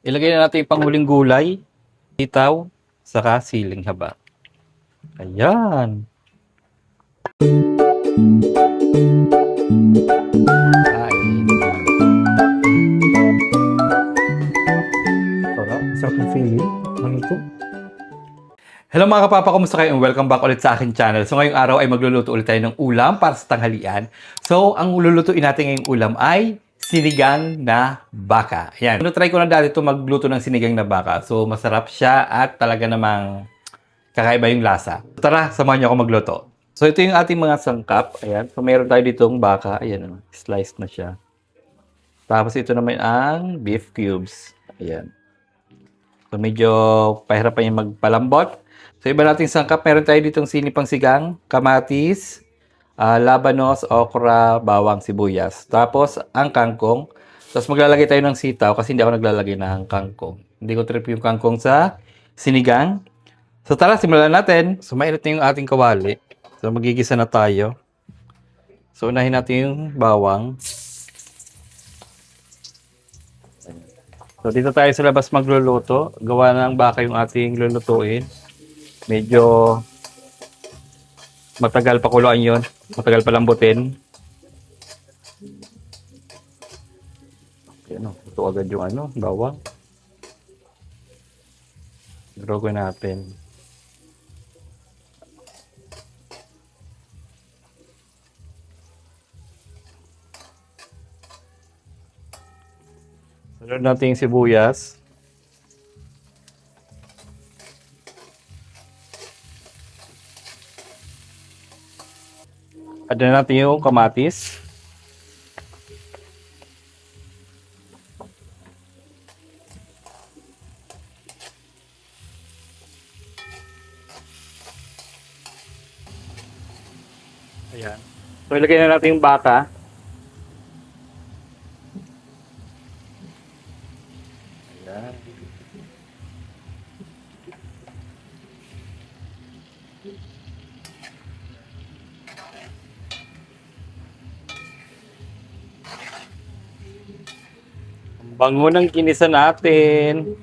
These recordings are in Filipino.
Ilagay na natin yung panghuling gulay, sitaw, saka siling haba. Ayan. Kain. Sarap ng feeling. Ano ito? Hello mga kapapa, kumusta kayo? And welcome back ulit sa aking channel. So ngayong araw ay magluluto ulit tayo ng ulam para sa tanghalian. So ang lulutuin natin ngayong ulam ay sinigang na baka. Ayan. Try ko na dati ito magluto ng sinigang na baka. So masarap siya at talaga namang kakaiba yung lasa. Tara, samahan niyo ako magluto. So ito yung ating mga sangkap. Ayan. So meron tayo ditong baka. Ayan, sliced na siya. Tapos ito naman ang beef cubes. Ayan. So medyo pahirapan yung magpalambot. So iba nating sangkap, meron tayo ditong sinipang sigang, kamatis, labanos, okra, bawang, sibuyas. Tapos ang kangkong. Tapos maglalagay tayo ng sitaw kasi hindi ako naglalagay ng kangkong. Hindi ko trip yung kangkong sa sinigang. So tara, simulan natin. So mainit na yung ating kawali. So magigisa na tayo. So unahin natin yung bawang. So dito tayo sa labas magluluto. Gawa ng baka yung ating lulutuin. Medyo matagal pakuluan yun. Matagal palambutin. Ayan o, ito agad yung bawang. Drogo natin. Sunod natin yung sibuyas. Add na natin yung kamatis. Ayan. So ilagay na natin yung baka. Ayan. Ang bango ng kinisa natin.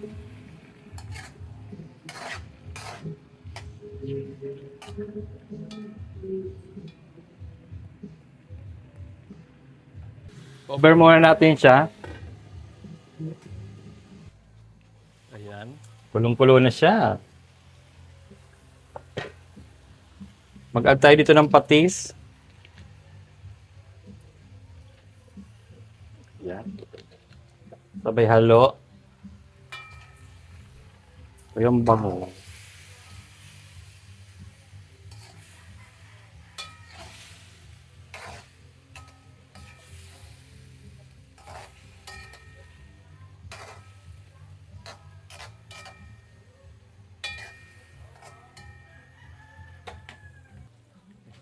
Cover muna natin siya. Ayan. Pulong-pulo na siya. Mag-add tayo dito ng patis. Ayan. Sabay halo. Ito yung bango.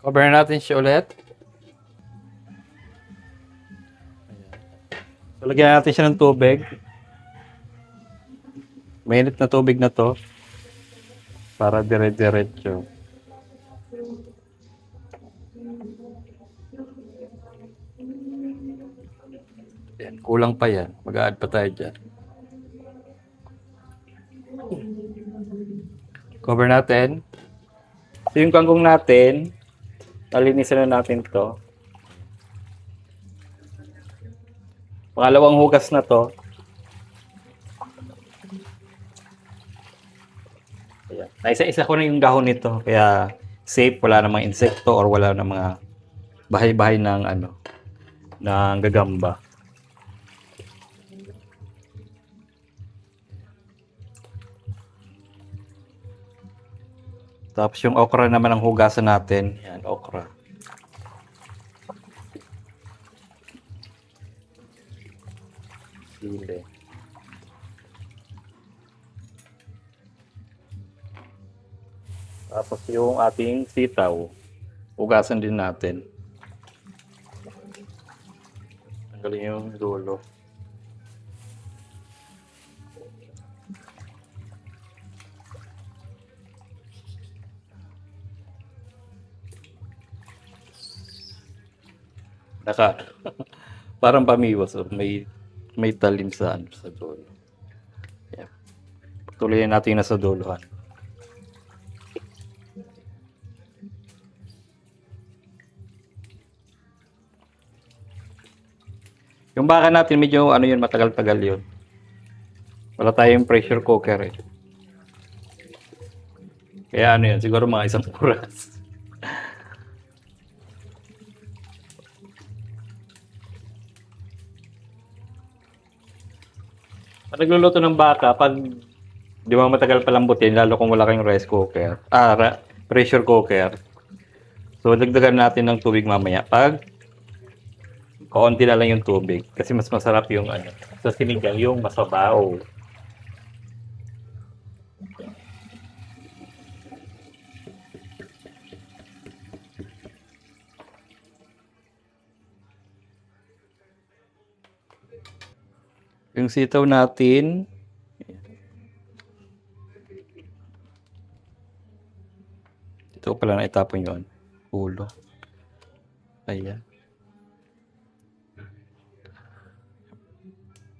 Cover natin siya ulit. So, lagyan natin siya ng tubig. Mainit na tubig na to. Para dire-diretso. Yan, kulang pa yan. Mag-a-add pa tayo dyan. Cover natin. So, yung kangkong natin, nalinisan na natin to. Pangalawang hugas na to. Ayan. Naisa-isa ko na yung dahon nito. Kaya safe, wala namang insekto or wala namang mga bahay-bahay ng ng gagamba. Tapos yung okra naman ang hugasan natin. Yan, okra. Sili. Tapos yung ating sitaw, hugasan din natin. Tanggalin yung dulo. Parang pamiwas. Oh. May talim sa dulo. Tuloy natin yung nasa duluhan. Yung baka natin medyo ano yun, matagal-tagal yun. Wala tayong pressure cooker eh. Kaya ano yun, siguro mga isang oras. Pag nagluluto ng baka, pag di ba matagal palambutin, lalo kung wala kayong rice cooker, pressure cooker. So, dagdagan natin ng tubig mamaya. Pag kaunti na lang yung tubig. Kasi mas masarap yung ano, sa sinigang, yung masabaw. Yung sitaw natin, ito pala na itapon yun. Ulo. Ayan.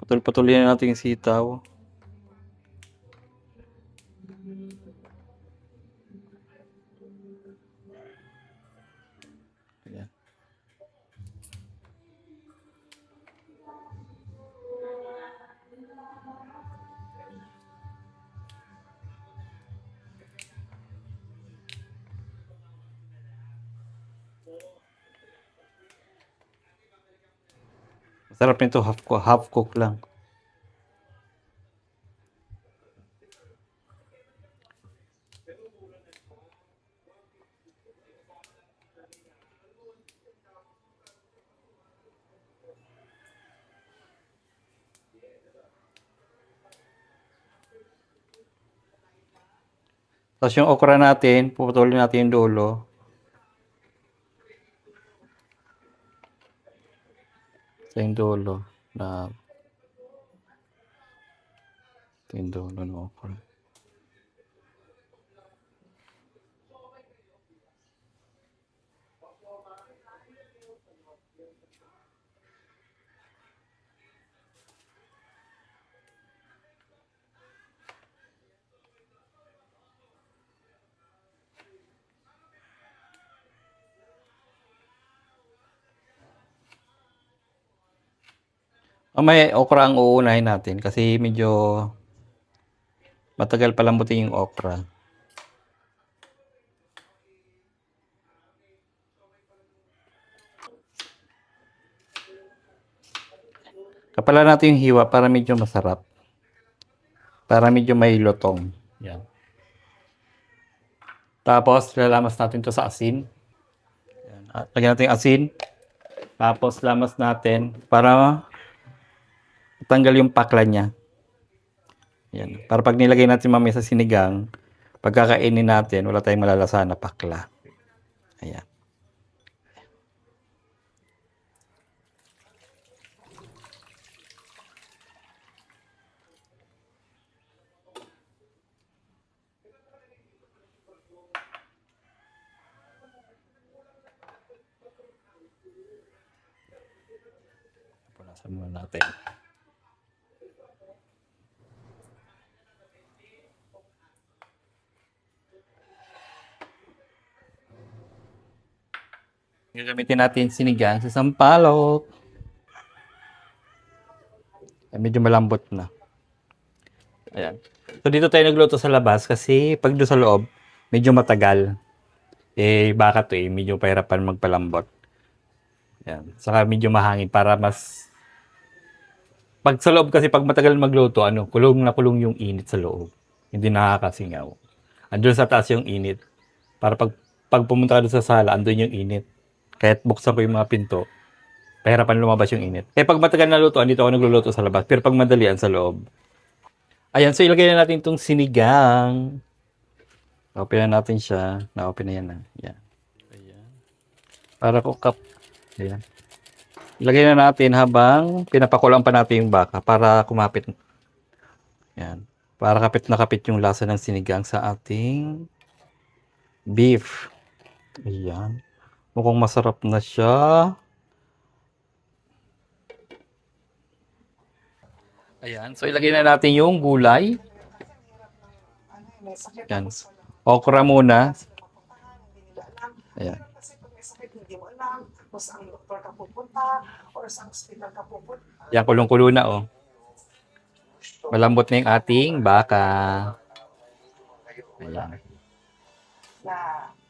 Putol-putulin na natin yung sitaw. Ayan. Masarap nito, half cook lang. Tapos yung okra natin, puputulin natin yung dulo. Sa yung dulo na yung dulo ng okra. May okra ang uunahin natin kasi medyo matagal palambutin yung okra. Kapalan natin yung hiwa para medyo masarap. Para medyo may lutong. Yan. Tapos, lalamas natin to sa asin. Yan. Lagyan natin yung asin. Tapos, lamas natin para tanggal yung pakla niya. Yan. Para pag nilagay natin mamaya sa sinigang, pagkakainin natin, wala tayong malalasa na pakla. Ayan. Punasan muna natin. Gagamitin natin sinigang sa sampalok. Medyo malambot na. Ayan. So dito tayo nagluto sa labas kasi pag doon sa loob, medyo matagal. Baka to medyo pahirapan magpalambot. Ayan. Saka medyo mahangin para mas... Pag sa loob kasi pag matagal magluto, kulong na kulong yung init sa loob. Hindi nakakasingaw. Andun sa taas yung init. Para pag pumunta ka doon sa sala, andun yung init. Kahit buksan ko yung mga pinto, pahirapan lumabas yung init. Pag matagal na luto, dito ako nagluluto sa labas. Pero pag madalian sa loob. Ayan, so ilagay na natin itong sinigang. Open na natin siya. Na-open na yan. Ayan. Ayan. Para cook up. Ayan. Ilagay na natin habang pinapakulang pa natin yung baka para kumapit. Ayan. Para kapit na kapit yung lasa ng sinigang sa ating beef. Ayan. Mukhang masarap na siya. Ayan. So, ilagay na natin yung gulay. Yan. Okra muna. Ayan. Yan, kulong-kulo na, oh. Malambot na yung ating baka. Ayan.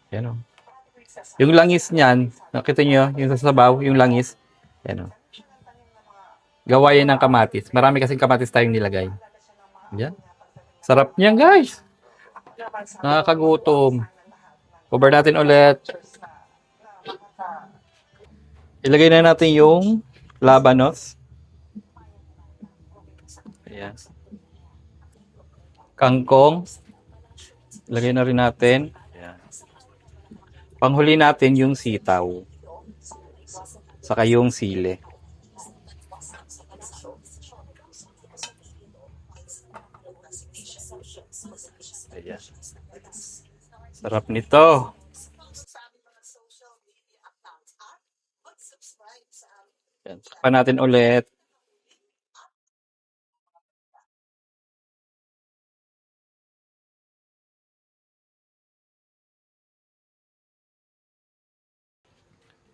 Yan, oh. Yung langis niyan, nakita nyo, yung sa sabaw, yung langis. Yan, oh. Gawa yan ng kamatis. Marami kasing kamatis tayong nilagay. Yan. Sarap niyan, guys. Nakakagutom. Cover natin ulit. Ilagay na natin yung labanos. Ayan. Kangkong. Ilagay na rin natin. Ayan. Panghuli natin yung sitaw. Saka yung sili. Ayan. Sarap nito. Ayan. Sakpan natin ulit.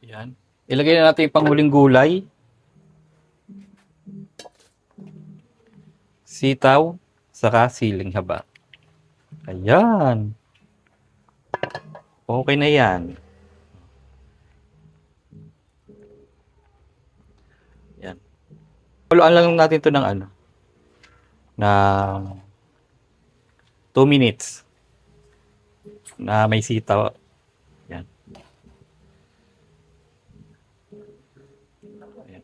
Ayan. Ilagay na natin yung panghuling gulay. Sitaw, saka siling haba. Ayan. Okay na yan. Ayan. Haluan lang natin ito ng ano? Ng 2 minutes. Na may sitaw. Ayan. Ayan.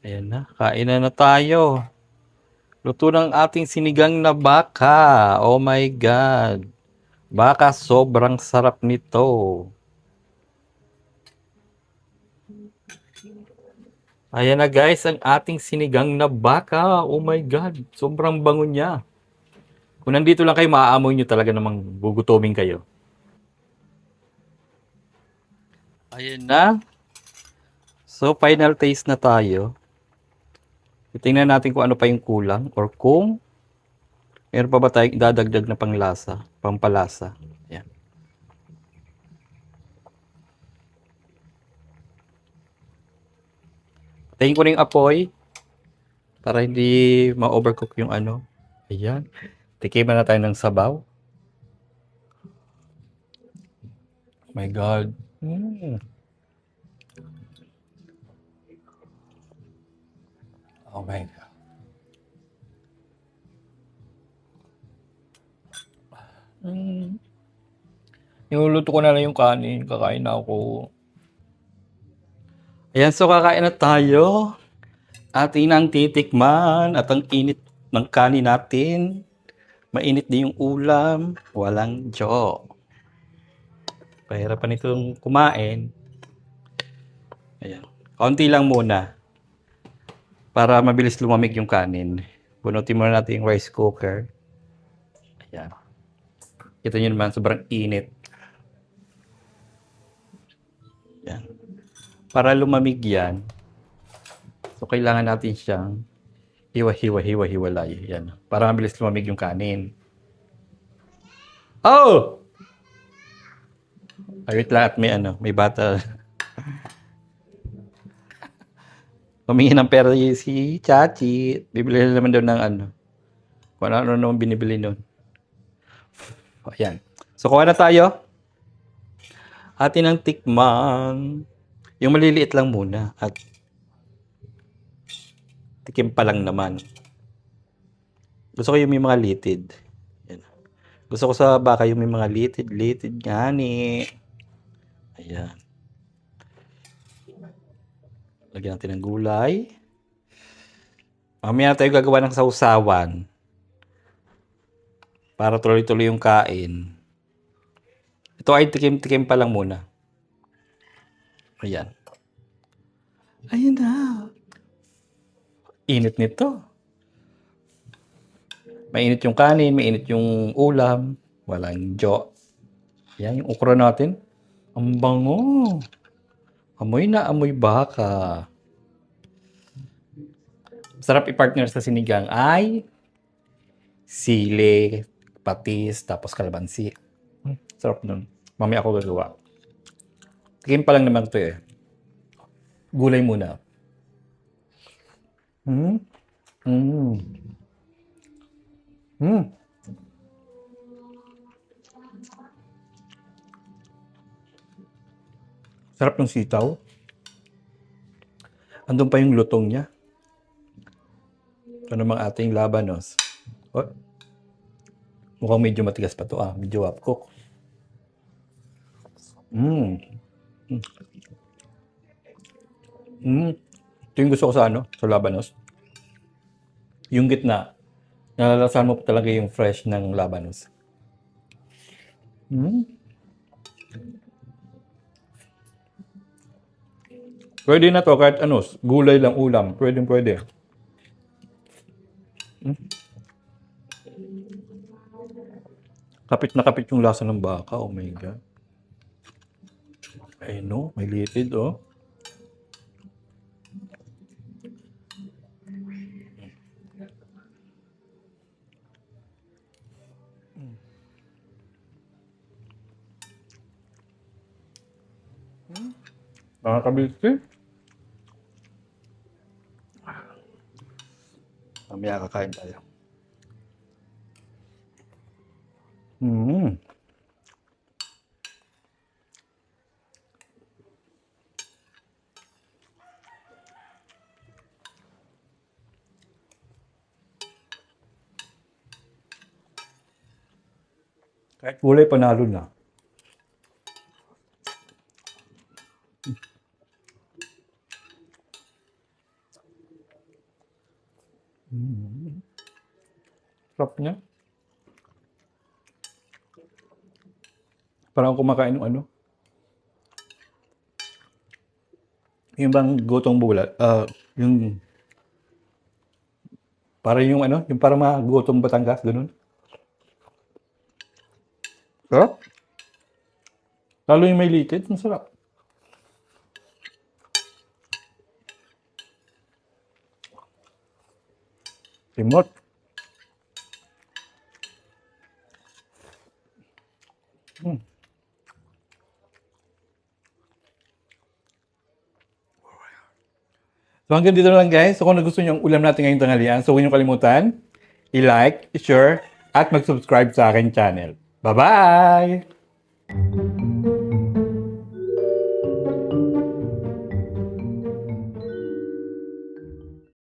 Ayan na. Kain na tayo. Luto ng ating sinigang na baka. Oh my God. Baka sobrang sarap nito. Ayan na guys, ang ating sinigang na baka. Oh my God. Sobrang bango niya. Kung nandito lang kayo, maaamoy nyo talaga namang gugutoming kayo. Ayan na. So, final taste na tayo. Tingnan natin kung ano pa yung kulang or kung meron pa ba tayong dadagdag na panglasa, pampalasa. Ayan. Patayin ko na yung apoy para hindi ma-overcook yung ano. Ayan. Tikiman na tayo ng sabaw. Oh my God. Oh my God. Niluluto ko na lang yung kanin. Kakain na ako. Ayan, so kakain na tayo. Atin ang titikman at ang init ng kanin natin. Mainit din yung ulam. Walang jo. Pahirapan itong kumain. Ayan. Kaunti lang muna. Para mabilis lumamig yung kanin. Bunutin muna natin yung rice cooker. Ayan. Kita nyo naman, sobrang init. Ayan. Para lumamig yan, so kailangan natin siyang hiwa-hiwa-hiwa-hiwalay. Ayan. Para mabilis lumamig yung kanin. Oh! Ay, wait lang at may bata. Humingi ng pera si Chachi. Bibili na naman daw ng kung ano naman binibili nun. Ayan. So, kuha na tayo. Atin ang tikman. Yung maliliit lang muna. At tikim pa lang naman. Gusto ko yung may mga litid. Ayan. Gusto ko sa baka yung may mga litid gani. Ayan. Lagyan natin ng gulay. Mamaya na tayo gagawa ng sausawan. Para tuloy-tuloy yung kain. Ito ay tikim-tikim pa lang muna. Ayan. Ayan na. Init nito. Mainit yung kanin, mainit yung ulam. Walang jo. Ayan yung okra natin. Ang bango. Amoy na amoy baka. Sarap i-partner sa sinigang ay sili, patis, tapos kalamansi. Sarap nun. Mamaya ako gagawa. Tikim pa lang naman ito eh. Gulay muna. Mm. Mm. Mm. Sarap ng sitaw. Andun pa yung lutong niya. Ito namang ating labanos. Oh, mukhang medyo matigas pa to ah. Medyo half cook. Mm. Mm. Ito yung gusto ko sa ano, sa labanos. Yung gitna. Nalalasahan mo pa talaga yung fresh ng labanos. Mm. Pwede na to kahit ano, gulay lang ulam. Pwede. Kapit na kapit yung lasa ng baka. Oh my God. Ay no, may litid oh. Nakakabilis eh. Mamaya kakain tayo. Mm. Kahit gulay, panalo na. Sarap niya. Parang kumakain ng ano. Yung bang gotong bulat. Yung parang yung ano, yung parang mga gotong Batangas, ganun. Sarap. Lalo yung may litid, masarap. Timot. So hanggang dito na lang guys. So kung nagustuhan niyo ang ulam natin ngayong tanghalian, so huwag niyo kalimutan, i-like, i-share, at mag-subscribe sa aking channel. Bye-bye!